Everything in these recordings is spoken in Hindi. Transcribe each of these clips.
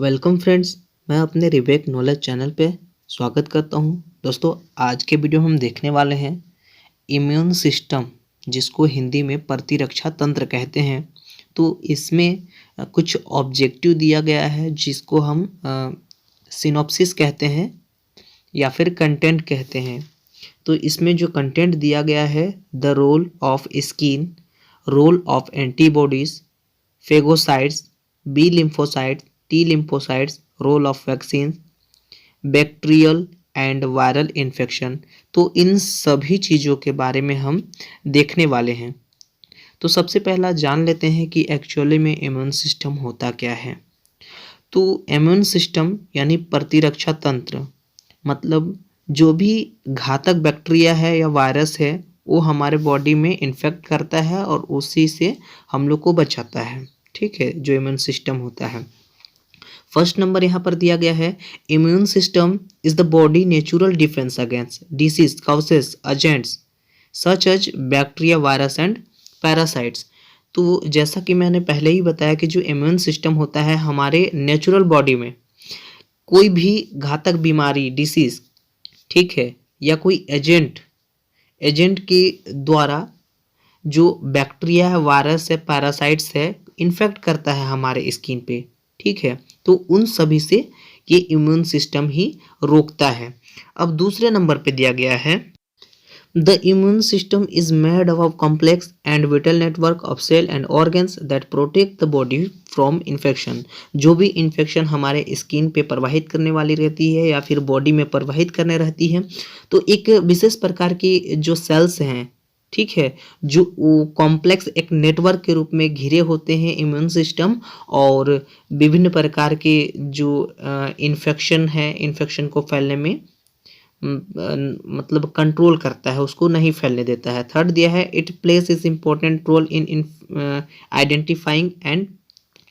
वेलकम फ्रेंड्स, मैं अपने रिबेक नॉलेज चैनल पे स्वागत करता हूँ। दोस्तों, आज के वीडियो में हम देखने वाले हैं इम्यून सिस्टम, जिसको हिंदी में प्रतिरक्षा तंत्र कहते हैं। तो इसमें कुछ ऑब्जेक्टिव दिया गया है, जिसको हम सिनॉप्सिस कहते हैं या फिर कंटेंट कहते हैं। तो इसमें जो कंटेंट दिया गया है, the role of skin, role of antibodies, phagocytes, B lymphocytes, T lymphocytes, role of vaccine, bacterial and viral infection. तो इन सभी चीज़ों के बारे में हम देखने वाले हैं। तो सबसे पहला जान लेते हैं कि एक्चुअली में इम्यून सिस्टम होता क्या है। तो इम्यून सिस्टम यानी प्रतिरक्षा तंत्र, मतलब जो भी घातक बैक्टीरिया है या वायरस है, वो हमारे बॉडी में इन्फेक्ट करता है और उसी से हम लोग को बचाता है। ठीक है, जो इम्यून सिस्टम होता है। फर्स्ट नंबर यहाँ पर दिया गया है, immune system is the body natural defence against disease causes agents such as bacteria, virus and parasites. तो जैसा कि मैंने पहले ही बताया कि जो इम्यून सिस्टम होता है हमारे नेचुरल बॉडी में कोई भी घातक बीमारी, डिसीज, ठीक है, या कोई एजेंट के द्वारा जो बैक्टीरिया है, वायरस है, पैरासाइट्स है, इन्फेक्ट करता है हमारे स्किन पे। ठीक है, तो उन सभी से ये इम्यून सिस्टम ही रोकता है। अब दूसरे नंबर पे दिया गया है, the immune system is made up of complex and vital network of cell and organs that protect the body from infection. जो भी इन्फेक्शन हमारे स्किन पे प्रवाहित करने वाली रहती है या फिर बॉडी में प्रवाहित करने रहती है, तो एक विशेष प्रकार की जो सेल्स हैं, ठीक है, जो कॉम्प्लेक्स एक नेटवर्क के रूप में घिरे होते हैं इम्यून सिस्टम, और विभिन्न प्रकार के जो इन्फेक्शन है, इन्फेक्शन को फैलने में मतलब कंट्रोल करता है, उसको नहीं फैलने देता है। थर्ड दिया है, it plays is important role in identifying and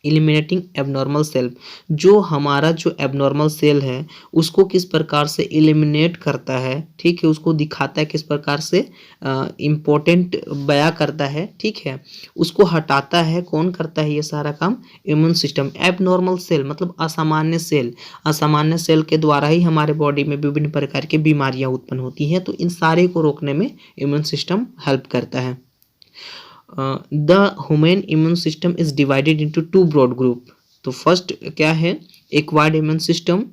eliminating abnormal cell. जो हमारा जो एबनॉर्मल सेल है उसको किस प्रकार से इलिमिनेट करता है, ठीक है, उसको दिखाता है किस प्रकार से, इम्पोर्टेंट बया करता है, ठीक है, उसको हटाता है। कौन करता है ये सारा काम? Immune system. एबनॉर्मल सेल मतलब असामान्य सेल, असामान्य सेल के द्वारा ही हमारे बॉडी में विभिन्न प्रकार की बीमारियां उत्पन्न होती हैं। तो इन सारे को रोकने में इम्यून सिस्टम हेल्प करता है। The human immune system is divided into two broad group. तो फर्स्ट क्या है? एक्वायर्ड इम्यून सिस्टम,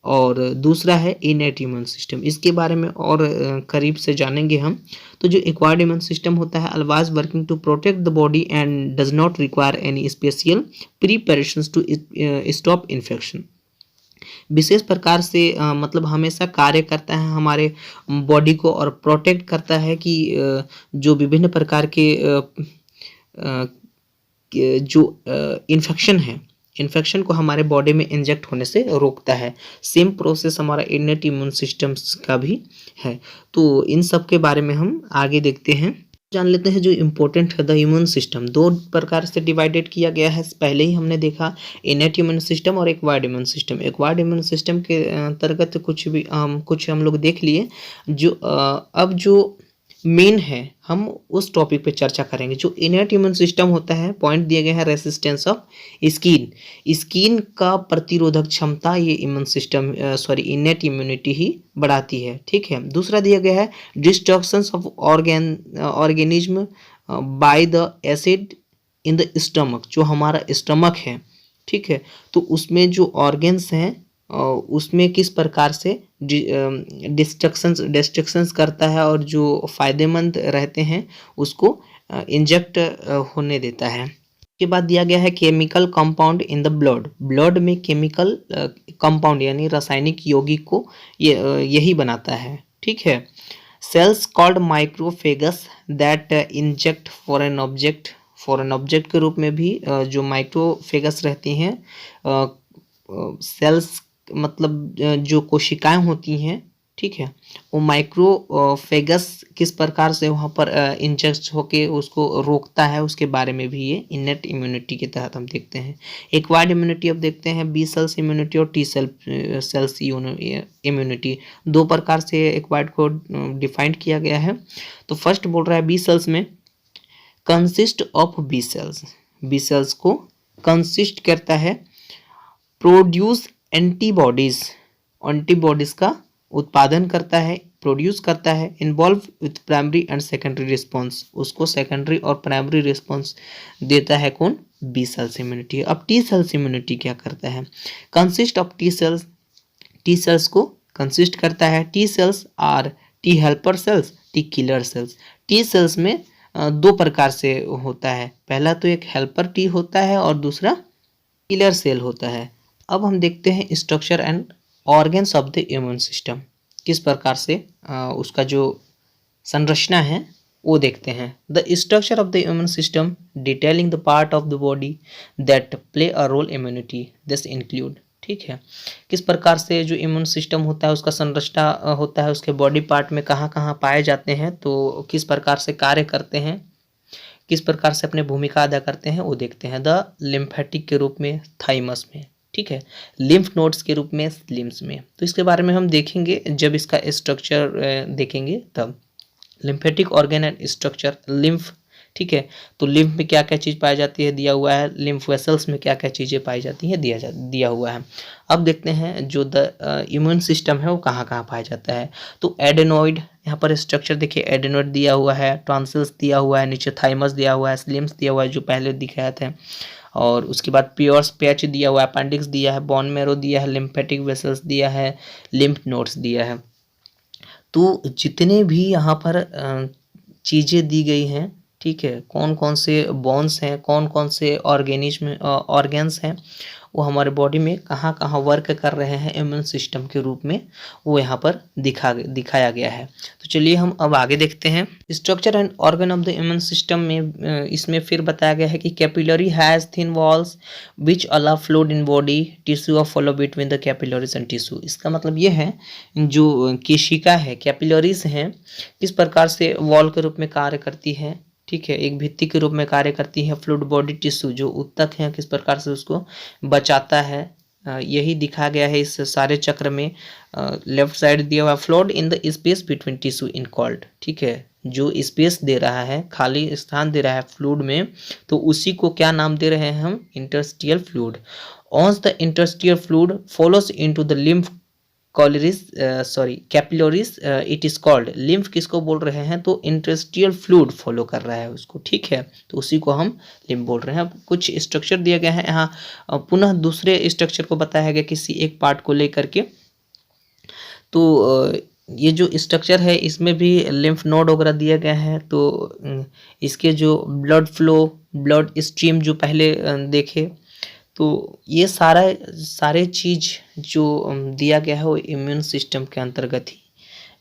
और दूसरा है इनेट इम्यून सिस्टम। इसके बारे में और करीब से जानेंगे हम। तो जो एक्वायर्ड इम्यून सिस्टम होता है, always working to protect the body and does not require any special preparations to stop infection. विशेष प्रकार से मतलब हमेशा कार्य करता है हमारे बॉडी को और प्रोटेक्ट करता है कि जो विभिन्न प्रकार के जो इन्फेक्शन है, इन्फेक्शन को हमारे बॉडी में इंजेक्ट होने से रोकता है। सेम प्रोसेस हमारा इनेट इम्यून सिस्टम्स का भी है। तो इन सब के बारे में हम आगे देखते हैं। जान लेते हैं जो इम्पोर्टेंट है। द इम्यून सिस्टम दो प्रकार से डिवाइडेड किया गया है, पहले ही हमने देखा, इनेट इम्यून सिस्टम और acquired immune system. Acquired immune system के अंतर्गत कुछ हम लोग देख लिए। जो अब जो मेन है, हम उस टॉपिक पे चर्चा करेंगे। जो इनेट इम्यून सिस्टम होता है, पॉइंट दिया गया है, रेसिस्टेंस ऑफ स्किन का प्रतिरोधक क्षमता ये इम्यून सिस्टम इनेट इम्यूनिटी ही बढ़ाती है। ठीक है, दूसरा दिया गया है, destruction of organism by the acid in the stomach. जो हमारा स्टमक है, ठीक है, तो उसमें जो ऑर्गेन्स हैं उसमें किस प्रकार से डिस्ट्रक्शंस करता है और जो फायदेमंद रहते हैं उसको इंजेक्ट होने देता है। के बाद दिया गया है chemical compound in the blood में केमिकल कंपाउंड यानी रासायनिक यौगिक को यही बनाता है। ठीक है, cells called macrophages that inject foreign object के रूप में भी जो माइक्रोफेगस रहती हैं, सेल्स मतलब जो कोशिकाएं होती हैं, ठीक है, वो माइक्रोफेगस किस प्रकार से वहाँ पर इंजेक्ट होके उसको रोकता है, उसके बारे में भी ये इनेट इम्यूनिटी के तहत हम देखते हैं। एक्वायर्ड इम्यूनिटी अब देखते हैं, बी सेल्स इम्यूनिटी और टी सेल्स इम्यूनिटी। दो प्रकार से एक्वायर्ड को डिफाइंड किया गया है। तो फर्स्ट बोल रहा है बी सेल्स में कंसिस्ट ऑफ बी सेल्स को कंसिस्ट करता है प्रोड्यूस एंटीबॉडीज, एंटीबॉडीज का उत्पादन करता है, प्रोड्यूस करता है। Involve with primary and secondary response, उसको सेकेंडरी और प्राइमरी रिस्पॉन्स देता है कौन? B cells immunity. अब टी सेल्स इम्यूनिटी क्या करता है? Consist of T cells, T cells को कंसिस्ट करता है। T cells are T helper cells, T killer cells. T cells में दो प्रकार से होता है, पहला तो एक हेल्पर टी होता है और दूसरा किलर सेल होता है। अब हम देखते हैं structure and organs of the immune system, किस प्रकार से उसका जो संरचना है वो देखते हैं। The structure of the immune system detailing the part of the body that play a role immunity, this include, ठीक है, किस प्रकार से जो इम्यून सिस्टम होता है उसका संरचना होता है, उसके बॉडी पार्ट में कहाँ कहाँ पाए जाते हैं, तो किस प्रकार से कार्य करते हैं, किस प्रकार से अपने भूमिका अदा करते हैं वो देखते हैं। द लिम्फेटिक के रूप में थाइमस में, ठीक है, लिम्फ नोड्स के रूप में लिम्स में। तो इसके बारे में हम देखेंगे जब इसका स्ट्रक्चर देखेंगे तब। Lymphatic organ and structure, lymph, ठीक है, तो लिम्फ में क्या क्या चीज़ पाई जाती है दिया हुआ है, लिम्फ वेसल्स में क्या क्या चीज़ें पाई जाती हैं दिया हुआ है। अब देखते हैं जो द इम्यून सिस्टम है वो कहाँ कहाँ पाया जाता है। तो एडेनोइड, यहाँ पर स्ट्रक्चर देखिए, एडेनोइड दिया हुआ है, टॉन्सिल्स दिया हुआ है, नीचे थाइमस दिया हुआ है, स्लिम्स दिया हुआ है जो पहले दिखाया था, और उसके बाद पियर्स पैच दिया हुआ है, अपेंडिक्स दिया है, बोन मैरो दिया है, लिम्फेटिक वेसल्स दिया है, लिम्फ नोड्स दिया है। तो जितने भी यहाँ पर चीज़ें दी गई हैं, ठीक है, कौन कौन से बोन्स हैं, कौन कौन से ऑर्गेनिज्म ऑर्गन्स हैं, वो हमारे बॉडी में कहाँ कहाँ वर्क कर रहे हैं इम्यून सिस्टम के रूप में, वो यहाँ पर दिखाया गया है। तो चलिए हम अब आगे देखते हैं। Structure and organ of the immune system में इसमें फिर बताया गया है कि capillary has thin walls which allow fluid in body tissue of follow between the capillaries and tissue. इसका मतलब ये है जो केशिका है, कैपिलरीज हैं, किस प्रकार से वॉल के रूप में कार्य करती है, ठीक है, एक भित्ति के रूप में कार्य करती है। फ्लूइड बॉडी टिश्यू जो उत्तक है किस प्रकार से उसको बचाता है, यही दिखा गया है इस सारे चक्र में। लेफ्ट साइड दिया हुआ fluid in the space between tissue in called, ठीक है, जो स्पेस दे रहा है, खाली स्थान दे रहा है फ्लूइड में, तो उसी को क्या नाम दे रहे हैं हम? Interstitial fluid. Once the interstitial fluid follows into the lymph capillaries it is called. Lymph किसको बोल रहे हैं? तो इंटरस्टिशियल फ्लूइड फॉलो कर रहा है उसको, ठीक है, तो उसी को हम लिम्फ बोल रहे हैं। अब कुछ स्ट्रक्चर दिया गया है यहाँ, पुनः दूसरे स्ट्रक्चर को बताया गया किसी एक पार्ट को लेकर के। तो ये जो स्ट्रक्चर है इसमें भी लिम्फ नोड वगैरह दिया गया है, तो इसके जो ब्लड फ्लो, ब्लड स्ट्रीम जो पहले देखे, तो ये सारे चीज़ जो दिया गया है वो इम्यून सिस्टम के अंतर्गत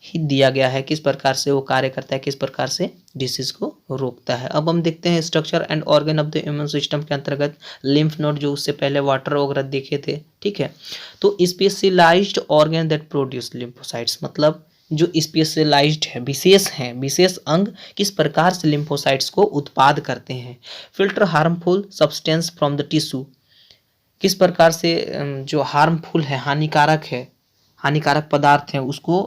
ही दिया गया है, किस प्रकार से वो कार्य करता है, किस प्रकार से डिसीज को रोकता है। अब हम देखते हैं structure and organ of the immune system के अंतर्गत लिम्फ नोड, जो उससे पहले वाटर वगैरह देखे थे, ठीक है, तो specialised organ that produce lymphocytes, मतलब जो स्पेशलाइज्ड है, विशेष अंग किस प्रकार से लिम्फोसाइट्स को उत्पाद करते हैं। Filter harmful substance from the tissue, किस प्रकार से जो हार्मफुल है, हानिकारक पदार्थ है उसको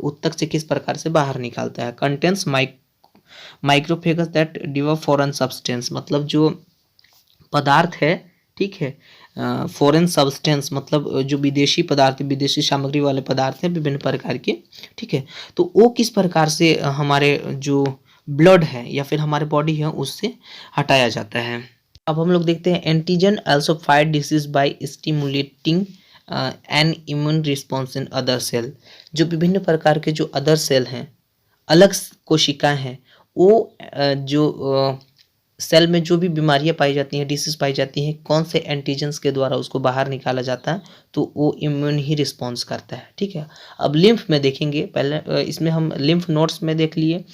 उत्तक से किस प्रकार से बाहर निकालता है। कंटेंस माइक्रोफेगस दैट डिवर फॉरेन सब्सटेंस, मतलब जो पदार्थ है, ठीक है, फॉरेन सब्सटेंस मतलब जो विदेशी पदार्थ, विदेशी सामग्री वाले पदार्थ हैं विभिन्न प्रकार के, ठीक है, तो वो किस प्रकार से हमारे जो ब्लड है या फिर हमारे बॉडी है उससे हटाया जाता है। अब हम लोग देखते हैं antigen also fight disease by stimulating an immune response in other cell. जो विभिन्न प्रकार के जो अदर सेल हैं, अलग कोशिकाएं हैं, वो जो सेल में जो भी बीमारियां पाई जाती हैं, डिसीज पाई जाती हैं, कौन से एंटीजन्स के द्वारा उसको बाहर निकाला जाता है, तो वो इम्यून ही रिस्पॉन्स करता है, ठीक है। अब लिम्फ में देखेंगे, पहले इसमें हम लिम्फ नोड्स में देख लिए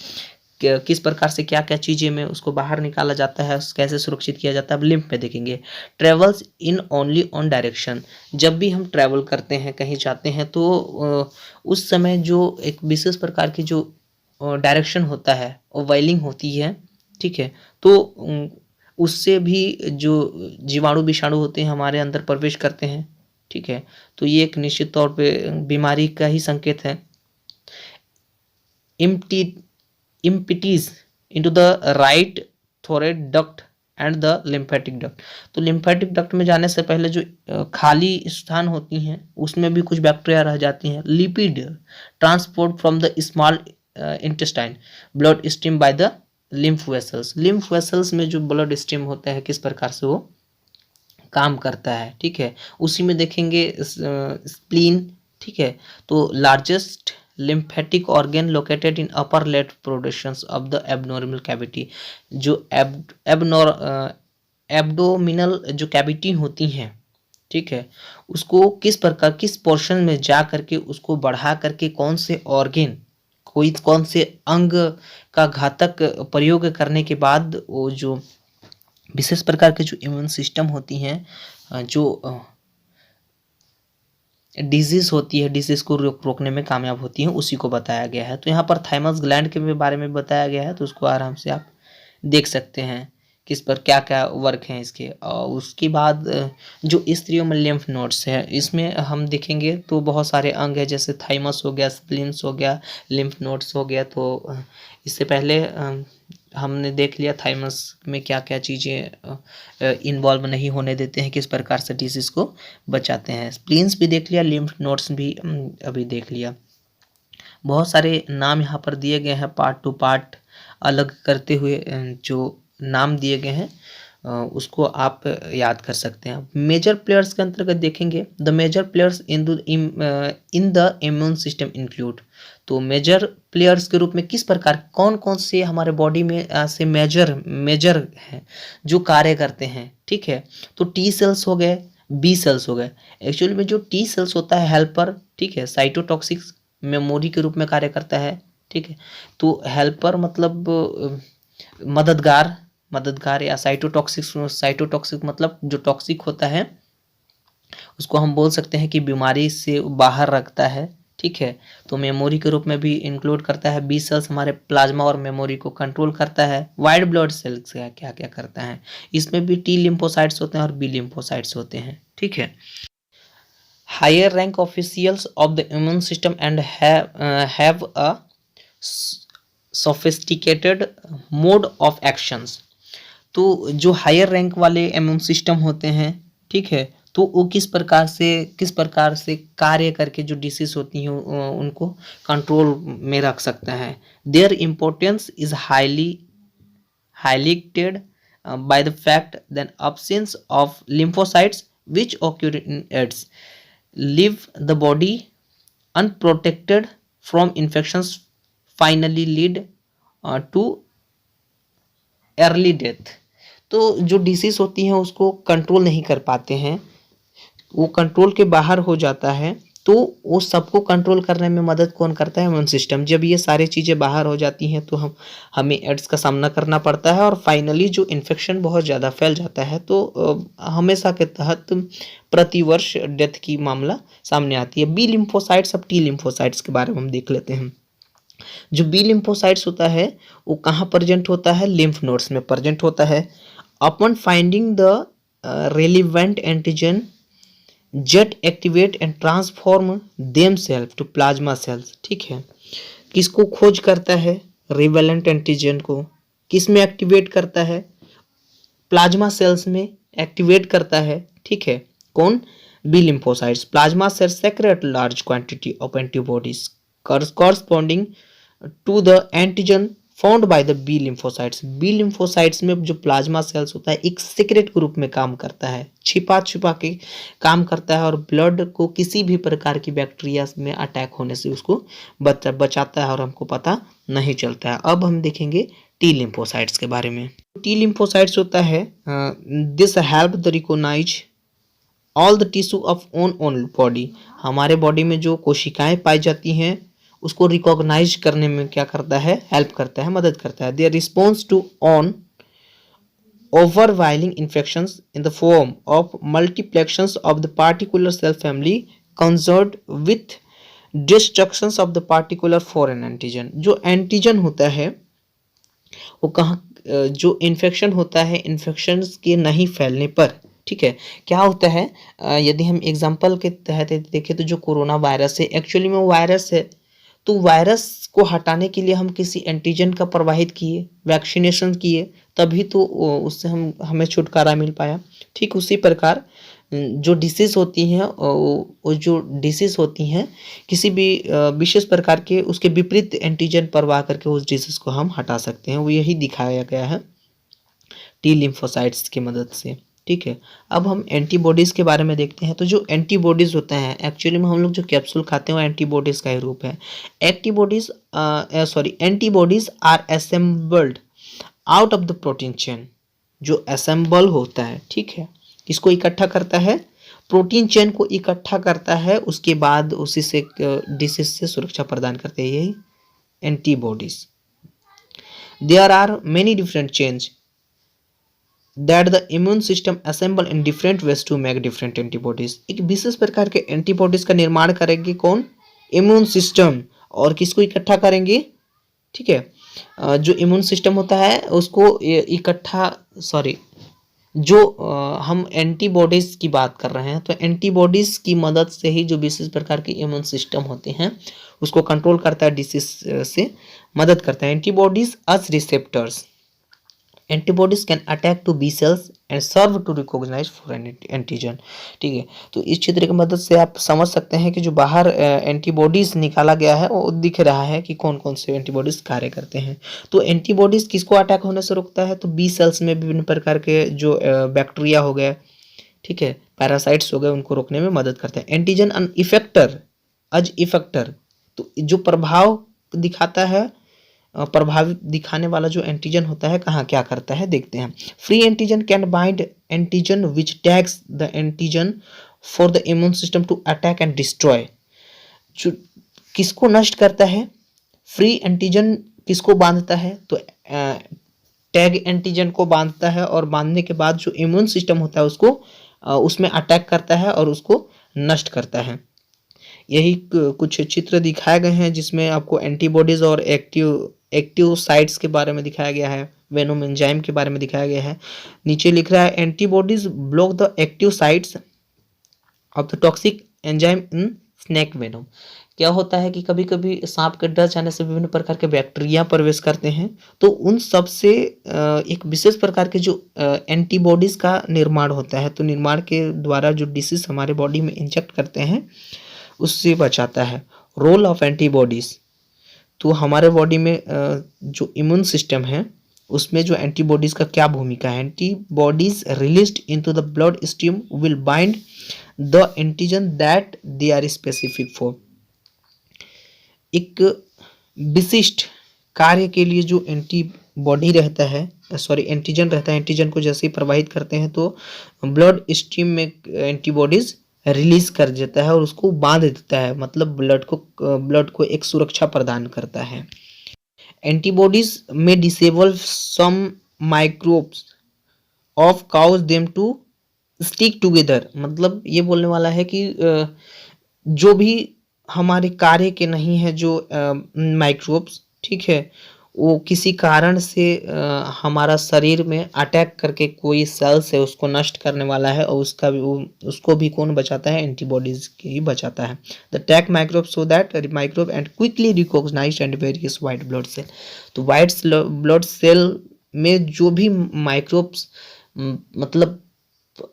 किस प्रकार से क्या क्या चीज़ें में उसको बाहर निकाला जाता है, कैसे सुरक्षित किया जाता है। अब लिम्फ में देखेंगे, travels in only on direction, जब भी हम ट्रैवल करते हैं, कहीं जाते हैं, तो उस समय जो एक विशेष प्रकार की जो डायरेक्शन होता है वो वाइलिंग होती है, ठीक है, तो उससे भी जो जीवाणु विषाणु होते हैं हमारे अंदर प्रवेश करते हैं, ठीक है, तो ये एक निश्चित तौर पे बीमारी का ही संकेत है। Impetiz into the right thyroid duct and the lymphatic duct. तो लिम्फेटिक डक्ट में जाने से पहले जो खाली स्थान होती हैं उसमें भी कुछ बैक्टीरिया रह जाती हैं। Lipid transport from the small intestine blood stream by the lymph vessels. Lymph vessels में जो ब्लड स्ट्रीम होता है किस प्रकार से वो काम करता है, ठीक है। उसी में देखेंगे स्प्लीन, ठीक है। तो largest lymphatic organ located in upper left portions of the abdominal cavity. जो एब्डोमिनल जो कैविटी होती हैं, ठीक है, उसको किस प्रकार किस पोर्शन में जा करके उसको बढ़ा करके कौन से ऑर्गन कौन से अंग का घातक प्रयोग करने के बाद वो जो विशेष प्रकार के जो इम्यून सिस्टम होती हैं जो डिजीज होती है, डिजीज को रोकने में कामयाब होती है, उसी को बताया गया है। तो यहाँ पर थाइमस ग्लैंड के बारे में बताया गया है, तो उसको आराम से आप देख सकते हैं किस पर क्या क्या वर्क हैं इसके। और उसके बाद जो स्त्रियों में लिम्फ नोड्स है, इसमें हम देखेंगे तो बहुत सारे अंग है, जैसे थाइमस हो गया, स्प्लीन्स हो गया, लिम्फ नोड्स हो गया। तो इससे पहले हमने देख लिया थाइमस में क्या क्या चीज़ें इन्वॉल्व नहीं होने देते हैं, किस प्रकार से डिजीज़ को बचाते हैं। स्प्लीन्स भी देख लिया, लिम्फ नोड्स भी अभी देख लिया। बहुत सारे नाम यहाँ पर दिए गए हैं, पार्ट टू पार्ट अलग करते हुए जो नाम दिए गए हैं उसको आप याद कर सकते हैं। मेजर प्लेयर्स के अंतर्गत देखेंगे, the major players in the immune system include. तो मेजर प्लेयर्स के रूप में किस प्रकार कौन कौन से हमारे बॉडी में से मेजर हैं जो कार्य करते हैं, ठीक है। तो टी सेल्स हो गए, बी सेल्स हो गए। एक्चुअली में जो टी सेल्स होता है हेल्पर, ठीक है, साइटोटॉक्सिक मेमोरी के रूप में कार्य करता है, ठीक है। तो हेल्पर मतलब मददगार या साइटोटॉक्सिक मतलब जो टॉक्सिक होता है उसको हम बोल सकते हैं कि बीमारी से बाहर रखता है, ठीक है। तो मेमोरी के रूप में भी इंक्लूड करता है। बी सेल्स हमारे प्लाज्मा और मेमोरी को कंट्रोल करता है। वाइट ब्लड सेल्स क्या क्या करता है, इसमें भी टी लिम्फोसाइट्स होते हैं और बी लिम्फोसाइट्स होते हैं, ठीक है। Higher rank officials of the immune system and have a sophisticated mode of actions. तो जो हायर रैंक वाले इम्यून सिस्टम होते हैं, ठीक है, तो वो किस प्रकार से कार्य करके जो डिसीज होती हैं उनको कंट्रोल में रख सकता है। There importance is highlighted by the fact that absence of lymphocytes which occur in AIDS leave the body unprotected from infections, finally lead to early death। तो जो डिसीज होती हैं उसको कंट्रोल नहीं कर पाते हैं, वो कंट्रोल के बाहर हो जाता है। तो वो सबको कंट्रोल करने में मदद कौन करता है, इम्यून सिस्टम। जब ये सारी चीज़ें बाहर हो जाती हैं तो हमें एड्स का सामना करना पड़ता है और फाइनली जो इन्फेक्शन बहुत ज़्यादा फैल जाता है तो हमेशा के तहत प्रतिवर्ष डेथ की मामला सामने आती है। बी लिम्फोसाइट्स, अब टी लिम्फोसाइट्स के बारे में हम देख लेते हैं। जो बी लिम्फोसाइट्स होता है वो कहाँ प्रेजेंट होता है, लिम्फ नोड्स में प्रेजेंट होता है। Upon finding the relevant antigen get activate and transform them self to plasma cells, ठीक है। किसको खोज करता है, रिवेलेंट एंटीजन को। किस में एक्टिवेट करता है, प्लाज्मा सेल्स में एक्टिवेट करता है, ठीक है। कौन, B lymphocytes. Plasma cells secrete large quantity of antibodies corresponding to the antigen found by the B lymphocytes. B lymphocytes में जो प्लाज्मा सेल्स होता है एक सीक्रेट ग्रुप में काम करता है, छिपा के काम करता है और ब्लड को किसी भी प्रकार की बैक्टीरिया में अटैक होने से उसको बचाता है और हमको पता नहीं चलता है। अब हम देखेंगे टी लिम्फोसाइट्स के बारे में। टी लिम्फोसाइट्स होता है this help the recognise all the tissue of own body. हमारे बॉडी में जो कोशिकाएं पाई जाती हैं उसको रिकॉग्नाइज करने में क्या करता है, हेल्प करता है, मदद करता है। Their response to on overwhelming infections in the form of multiplextions of the particular cell family concerned with destructions of the particular foreign antigen। जो एंटीजन होता है वो कहाँ, जो इन्फेक्शन होता है इन्फेक्शंस के नहीं फैलने पर, ठीक है। क्या होता है, यदि हम एग्जांपल के तहत देखें तो जो कोरोना वायरस है एक्चुअली में वायरस है, तो वायरस को हटाने के लिए हम किसी एंटीजन का प्रवाहित किए, वैक्सीनेशन किए, तभी तो उससे हमें छुटकारा मिल पाया। ठीक उसी प्रकार जो डिसीज होती हैं, वो जो डिसीज होती हैं किसी भी विशेष प्रकार के उसके विपरीत एंटीजन प्रवाह करके उस डिसीज को हम हटा सकते हैं। वो यही दिखाया गया है टी लिम्फोसाइट्स की मदद से। ठीक है, अब हम एंटीबॉडीज़ के बारे में देखते हैं। तो जो एंटीबॉडीज़ होते हैं, एक्चुअली में हम लोग जो कैप्सूल खाते हैं वो एंटीबॉडीज़ का ही रूप है। Antibodies are assembled out of the protein chain. जो असेंबल होता है, ठीक है, किसको इकट्ठा करता है? प्रोटीन चेन को इकट्ठा करता है, उसके बाद उसी से डिसीज से सुरक्षा प्रदान करते हैं, यही antibodies. There are many different chains that the immune system assemble in different ways to make different antibodies। एक विशेष प्रकार के एंटीबॉडीज का निर्माण करेंगे कौन? Immune system. और किसको इकट्ठा करेंगे? ठीक है, जो इम्यून सिस्टम होता है उसको इकट्ठा जो हम एंटीबॉडीज की बात कर रहे हैं, तो एंटीबॉडीज की मदद से ही जो विशेष प्रकार के इम्यून सिस्टम होते हैं उसको कंट्रोल करता है, डिसीज से मदद करता है। Antibodies as receptors. Antibodies can attach to B cells and serve to recognise for antigen. ठीक है, तो इस चित्र की मदद से आप समझ सकते हैं कि जो बाहर एंटीबॉडीज निकाला गया है वो दिख रहा है कि कौन कौन से एंटीबॉडीज कार्य करते हैं। तो एंटीबॉडीज किसको अटैक होने से रोकता है? तो बी सेल्स में विभिन्न प्रकार के जो बैक्टीरिया हो गए, ठीक है, पैरासाइट्स हो गए, उनको रोकने में मदद करते हैं। एंटीजन एन इफेक्टर अज इफेक्टर। तो जो प्रभाव दिखाता है, प्रभावित दिखाने वाला जो एंटीजन होता है कहाँ क्या करता है देखते हैं। Free antigen can bind antigen which tags the antigen for the immune system to attack and destroy. जो किसको नष्ट करता है? फ्री एंटीजन किसको बांधता है? तो टैग एंटीजन को बांधता है, और बांधने के बाद जो इम्यून सिस्टम होता है उसको उसमें अटैक करता है और उसको नष्ट करता है। यही कुछ चित्र दिखाए गए हैं जिसमें आपको एंटीबॉडीज और एक्टिव साइट्स के बारे में दिखाया गया है, वेनोम एंजाइम के बारे में दिखाया गया है। नीचे लिख रहा है antibodies block the active sites of the toxic enzyme in snake Venom. क्या होता है कि कभी कभी सांप के डस जाने से विभिन्न प्रकार के बैक्टीरिया प्रवेश करते हैं, तो उन सब से एक विशेष प्रकार के जो एंटीबॉडीज का निर्माण होता है, तो निर्माण के द्वारा जो डिसीज हमारे बॉडी में इंजेक्ट करते हैं उससे बचाता है। Role of antibodies. तो हमारे बॉडी में जो इम्यून सिस्टम है उसमें जो एंटीबॉडीज का क्या भूमिका है? Antibodies released into the blood stream will bind the antigen that they are specific for. एक विशिष्ट कार्य के लिए जो एंटीबॉडी रहता है, एंटीजन रहता है, एंटीजन को जैसे ही प्रवाहित करते हैं तो ब्लड स्ट्रीम में एंटीबॉडीज रिलीज कर देता है और उसको बांध देता है, मतलब ब्लड को एक सुरक्षा प्रदान करता है। एंटीबॉडीज में disable some microbes of cause them to stick together. मतलब ये बोलने वाला है कि जो भी हमारे कार्य के नहीं है जो माइक्रोब्स, ठीक है, वो किसी कारण से हमारा शरीर में अटैक करके कोई सेल्स है उसको नष्ट करने वाला है, और उसको भी कौन बचाता है? एंटीबॉडीज के ही बचाता है। The attack microbe so that microbe and quickly recognised and various white blood cell. तो वाइट ब्लड सेल में जो भी माइक्रोब्स मतलब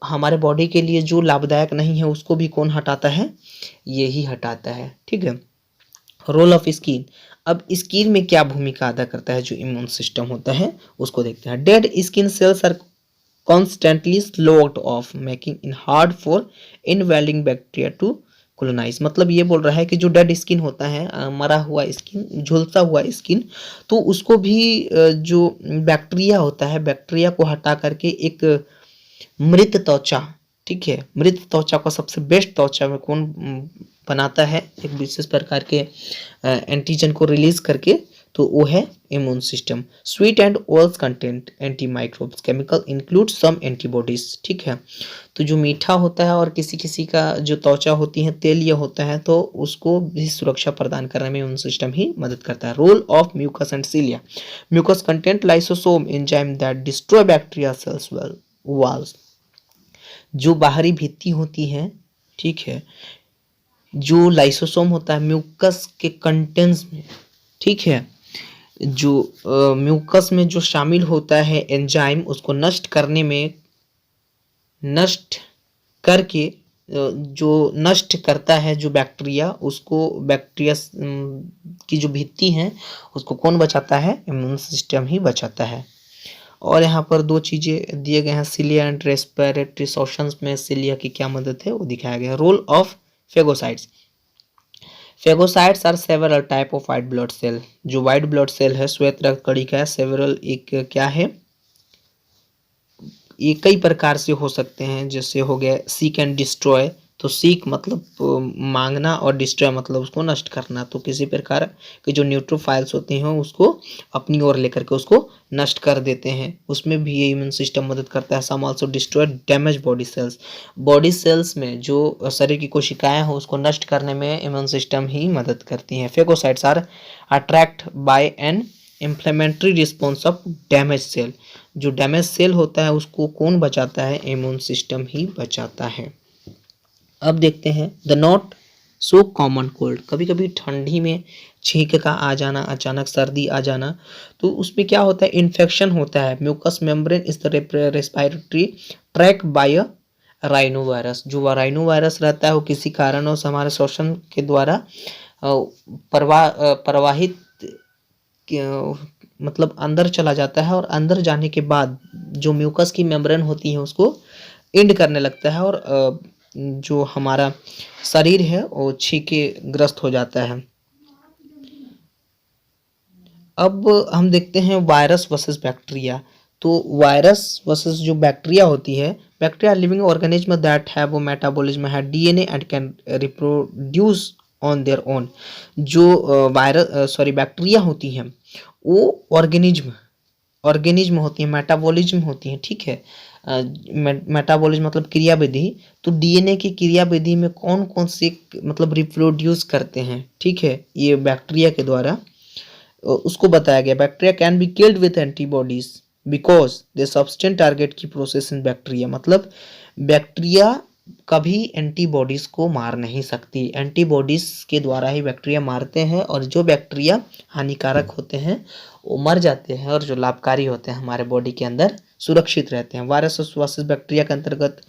हमारे बॉडी के लिए जो लाभदायक नहीं है उसको भी कौन हटाता है? यही हटाता है। ठीक है, रोल ऑफ स्किन। अब स्किन में क्या भूमिका अदा करता है जो इम्यून सिस्टम होता है उसको देखते हैं। Dead skin cells are constantly sloughed off making in hard for invading bacteria to colonize. मतलब ये बोल रहा है कि जो डेड स्किन होता है, मरा हुआ स्किन, झुलसा हुआ स्किन, तो उसको भी जो बैक्टीरिया होता है, बैक्टीरिया को हटा करके एक मृत त्वचा, ठीक है, मृत त्वचा को सबसे बेस्ट त्वचा में कौन बनाता है? एक विशेष प्रकार के एंटीजन को रिलीज करके, तो वो है immune system. Sweat and oils content anti microbes chemical include some antibodies. ठीक है, तो जो मीठा होता है और किसी किसी का जो त्वचा होती है तेलीय होता है, तो उसको भी सुरक्षा प्रदान करने में इम्यून सिस्टम ही मदद करता है। Role of mucus and cilia. Mucus content lysosome enzyme that destroy bacteria cells walls. जो बाहरी भित्ति होती है, ठीक है, जो लाइसोसोम होता है म्यूकस के कंटेंट्स में, ठीक है, जो म्यूकस में जो शामिल होता है एंजाइम, उसको नष्ट करके जो नष्ट करता है जो बैक्टीरिया, उसको बैक्टीरिया की जो भित्ति है उसको कौन बचाता है? इम्यून सिस्टम ही बचाता है। और यहाँ पर दो चीज़ें दिए गए हैं, सिलिया एंड रेस्पिरेटरी सॉशंस में सिलिया की क्या मदद है वो दिखाया गया है। Role of phagocytes. Phagocytes are several type of white blood cell. जो वाइट ब्लड सेल है श्वेत रक्त कणिका का है, सेवरल एक क्या है, ये कई प्रकार से हो सकते हैं। जैसे हो गया सीक एंड डिस्ट्रॉय, तो सीक मतलब मांगना और डिस्ट्रॉय मतलब उसको नष्ट करना। तो किसी प्रकार के जो न्यूट्रोफाइल्स होते हैं उसको अपनी ओर लेकर के उसको नष्ट कर देते हैं, उसमें भी ये इम्यून सिस्टम मदद करता है। Some also destroy damage body cells. Body cells में जो शरीर की कोशिकाएं हैं उसको नष्ट करने में इम्यून सिस्टम ही मदद करती हैं। Phagocytes are attract by an inflammatory response of damage cell. जो डैमेज सेल होता है उसको कौन बचाता है? इम्यून सिस्टम ही बचाता है। अब देखते हैं the not so common cold. कभी कभी ठंडी में छींक का आ जाना, अचानक सर्दी आ जाना, तो उसमें क्या होता है? इन्फेक्शन होता है। Mucus membrane is the respiratory tract by rhinovirus. जो राइनो वायरस रहता है वो किसी कारणवश हमारे श्वसन के द्वारा प्रवाहित मतलब अंदर चला जाता है, और अंदर जाने के बाद जो म्यूकस की मेम्ब्रेन होती है उसको इंड करने लगता है, और जो हमारा शरीर है वो छींके ग्रस्त हो जाता है। अब हम देखते हैं वायरस वर्सेस बैक्टीरिया। तो वायरस वर्सेस जो बैक्टीरिया होती है, bacteria living organism that have metabolism, है DNA and can reproduce on their own. जो बैक्टीरिया होती हैं वो ऑर्गेनिज्म होती है, मेटाबॉलिज्म होती है, ठीक है। मेटाबॉलिज्म मतलब क्रिया विधि। तो डीएनए की क्रिया विधि में कौन कौन से मतलब रिप्रोड्यूस करते हैं, ठीक है, ये बैक्टीरिया के द्वारा उसको बताया गया। Bacteria can be killed with antibodies because they substance target की प्रोसेस इन बैक्टीरिया। मतलब बैक्टीरिया कभी एंटीबॉडीज को मार नहीं सकती, एंटीबॉडीज के द्वारा ही बैक्टीरिया मारते हैं, और जो बैक्टीरिया हानिकारक होते हैं वो मर जाते हैं, और जो लाभकारी होते हैं हमारे बॉडी के अंदर सुरक्षित रहते हैं। वायरस वर्सेस बैक्टीरिया के अंतर्गत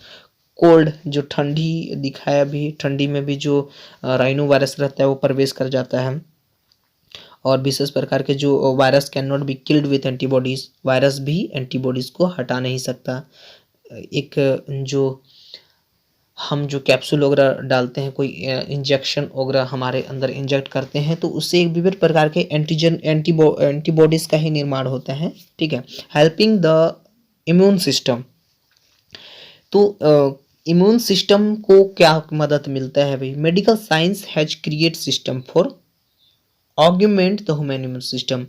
कोल्ड, जो ठंडी दिखाया, भी ठंडी में भी जो राइनो वायरस रहता है वो प्रवेश कर जाता है। और विशेष प्रकार के जो virus can not be killed with antibodies, virus भी एंटीबॉडीज को हटा नहीं सकता। एक जो हम जो कैप्सूल वगैरह डालते हैं, कोई इंजेक्शन वगैरह हमारे अंदर इंजेक्ट करते हैं, तो उससे एक विभिन्न प्रकार के एंटीबॉडीज का ही निर्माण होता है, ठीक है, हेल्पिंग द इम्यून सिस्टम। तो इम्यून सिस्टम को क्या मदद मिलता है भाई? Medical science has create system for augment the human immune system.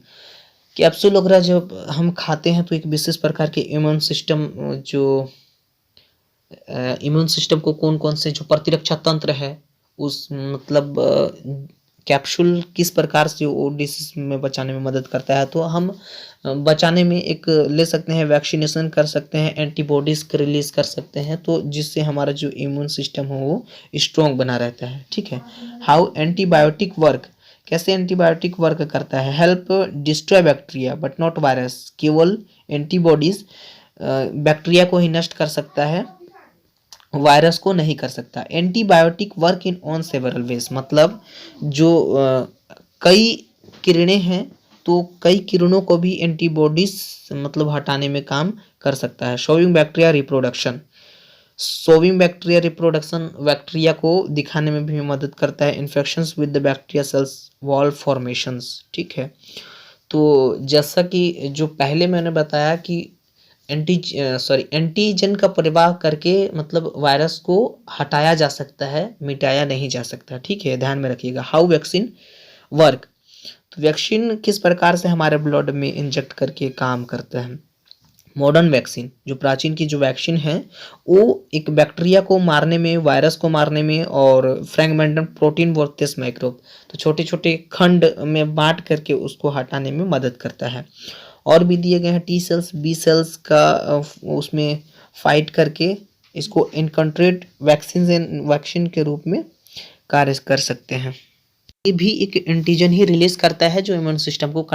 Capsule वगैरह जब हम खाते हैं तो एक विशेष प्रकार के इम्यून सिस्टम, जो इम्यून सिस्टम को कौन कौन से जो प्रतिरक्षा तंत्र है उस मतलब कैप्सूल किस प्रकार से वो डिसीज में बचाने में मदद करता है। तो हम बचाने में एक ले सकते हैं, वैक्सीनेशन कर सकते हैं, एंटीबॉडीज रिलीज कर सकते हैं, तो जिससे हमारा जो इम्यून सिस्टम हो वो स्ट्रॉन्ग बना रहता है, ठीक है। How antibiotic work. कैसे एंटीबायोटिक वर्क करता है? Help destroy bacteria but not virus. केवल एंटीबॉडीज बैक्टीरिया को ही नष्ट कर सकता है, वायरस को नहीं कर सकता। Antibiotic work in on several ways, मतलब जो कई किरणें हैं तो कई किरणों को भी एंटीबॉडीज मतलब हटाने में काम कर सकता है। Showing bacteria reproduction. Showing bacteria reproduction bacteria को दिखाने में भी मदद करता है। Infections with the bacteria cells wall formations, ठीक है। तो जैसा कि जो पहले मैंने बताया कि एंटीजन का प्रवाह करके मतलब वायरस को हटाया जा सकता है, मिटाया नहीं जा सकता, ठीक है, ध्यान में रखिएगा। How vaccine work. तो वैक्सीन किस प्रकार से हमारे ब्लड में इंजेक्ट करके काम करता है? मॉडर्न वैक्सीन, जो प्राचीन की जो वैक्सीन है वो एक बैक्टीरिया को मारने में, वायरस को मारने में, और फ्रैगमेंटेड प्रोटीन वर्सेस माइक्रोब, तो छोटे छोटे खंड में बांट करके उसको हटाने में मदद करता है। और भी दिए गए हैं टी सेल्स, बी सेल्स का उसमें फाइट करके इसको इनकंट्रेट वैक्सीन के रूप में कार्य कर सकते हैं। ये भी एक एंटीजन ही रिलीज करता है जो इम्यून सिस्टम को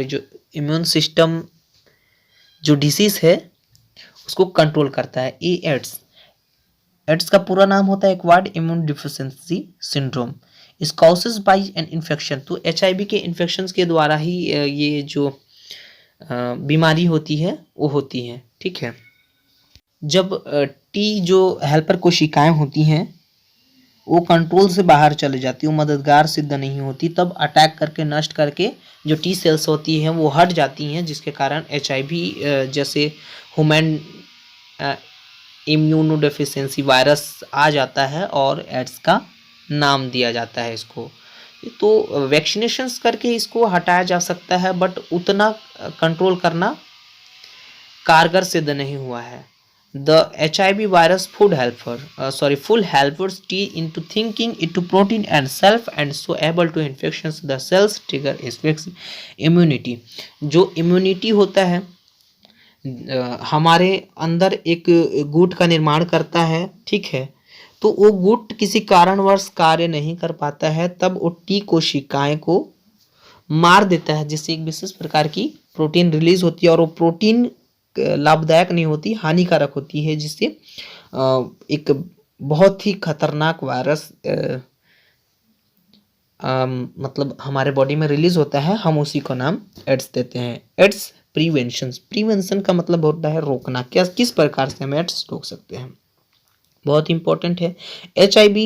जो इम्यून सिस्टम जो डिसीज है उसको कंट्रोल करता है। ये एड्स का पूरा नाम होता है एक्वायर्ड इम्यून डिफिशिएंसी सिंड्रोम। इस कॉजेज बाय एन इन्फेक्शन। तो HIV के इन्फेक्शंस के द्वारा ही ये जो बीमारी होती है वो होती है। ठीक है, जब टी जो हेल्पर कोशिकाएं होती हैं वो कंट्रोल से बाहर चले जाती है, वो मददगार सिद्ध नहीं होती, तब अटैक करके नष्ट करके जो टी सेल्स होती हैं वो हट जाती हैं, जिसके कारण HIV जैसे ह्यूमन इम्यूनोडेफिशिएंसी वायरस आ जाता है और एड्स का नाम दिया जाता है इसको। तो वैक्सीनेशंस करके इसको हटाया जा सकता है, बट उतना कंट्रोल करना कारगर सिद्ध नहीं हुआ है। The HIV virus full helpers T into thinking into protein and self and so able to infections the cells trigger immunity। जो immunity होता है हमारे अंदर एक गुट का निर्माण करता है। ठीक है, तो वो गुट किसी कारणवश कार्य नहीं कर पाता है, तब वो टी कोशिकाएं को मार देता है, जिससे एक विशेष प्रकार की प्रोटीन रिलीज होती है और वो प्रोटीन लाभदायक नहीं होती, हानिकारक होती है, जिससे एक बहुत ही खतरनाक वायरस मतलब हमारे बॉडी में रिलीज होता है। हम उसी को नाम एड्स देते हैं। एड्स प्रिवेंशन का मतलब होता है रोकना। क्या किस प्रकार से हम एड्स रोक सकते हैं, बहुत इंपॉर्टेंट है। HIV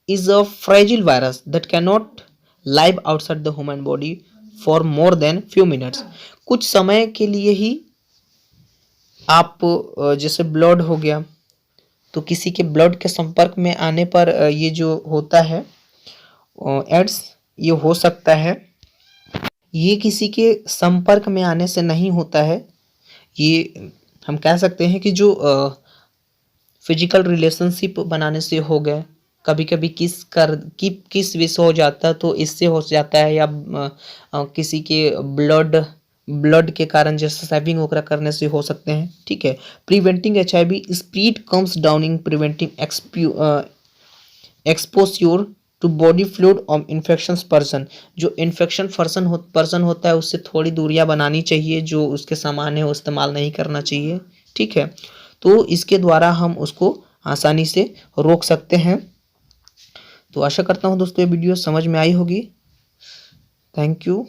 is a fragile virus that can not live outside the human body for more than few minutes. कुछ समय के लिए ही आप जैसे ब्लड हो गया, तो किसी के ब्लड के संपर्क में आने पर ये जो होता है एड्स, ये हो सकता है। ये किसी के संपर्क में आने से नहीं होता है, ये हम कह सकते हैं कि जो फिजिकल रिलेशनशिप बनाने से हो गए, कभी कभी किस विषय हो जाता है तो इससे हो जाता है, या किसी के ब्लड के कारण जैसे सेविंग वगैरह करने से हो सकते हैं। ठीक है, preventing HIV spread comes down in preventing exposure to body fluid of infection person. जो इन्फेक्शन पर्सन होता है उससे थोड़ी दूरियां बनानी चाहिए, जो उसके सामान है वो इस्तेमाल नहीं करना चाहिए। ठीक है, तो इसके द्वारा हम उसको आसानी से रोक सकते हैं। तो आशा करता हूँ दोस्तों ये वीडियो समझ में आई होगी। Thank you.